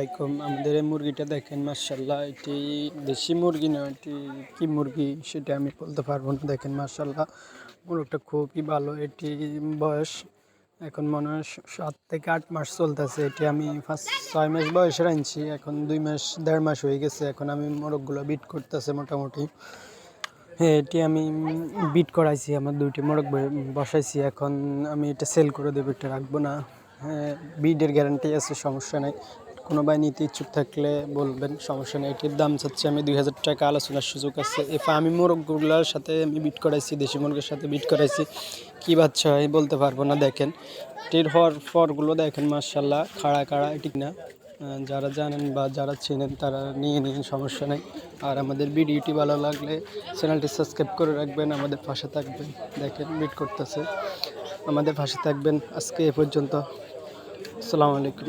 আলাইকুম। আমাদের এই মুরগিটা দেখেন, মাশাআল্লাহ, এটি দেশি মুরগি না, এটি কি মুরগি সেটা আমি বলতে পারবো না। দেখেন মাশাআল্লাহ, মুরগটা খুবই ভালো। এটি বয়স এখন মনে হয় 7 থেকে 8 মাস চলতেছে। এটি আমি ফার্স্ট 6 মাস বয়সে আনছি, এখন 2 মাস 1.5 মাস হয়ে গেছে। এখন আমি মোরগগুলো বিট করতেছে মোটামুটি। হ্যাঁ, এটি আমি বিট করাইছি, আমার 2টি মোরগ বসাইছি। এখন আমি এটা সেল করে দেবো, এটা রাখবো না। হ্যাঁ, বিডের গ্যারান্টি আছে, সমস্যা নেই। কোনো ভাই নিতে ইচ্ছুক থাকলে বলবেন, সমস্যা নেই। এটির দাম চাচ্ছি আমি 2000 টাকা, আলোচনার সুযোগ আছে। আমি মোরগগুলোর সাথে আমি বিট করাইছি, দেশি মুরগের সাথে বিট করাইছি। কী বাচ্চা হয় বলতে পারবো না। দেখেন এটির ফরগুলো দেখেন, মাশাআল্লাহ, খাড়া খাড়া। এটি না, যারা জানেন বা যারা চেনেন তারা নিয়ে নিন, সমস্যা নেই। আর আমাদের ভিডিওটি ভালো লাগলে চ্যানেলটি সাবস্ক্রাইব করে রাখবেন, আমাদের পাশে থাকবেন। দেখেন বিট করতেছে, আমাদের পাশে থাকবেন। আজকে এ পর্যন্ত। আসসালামু আলাইকুম।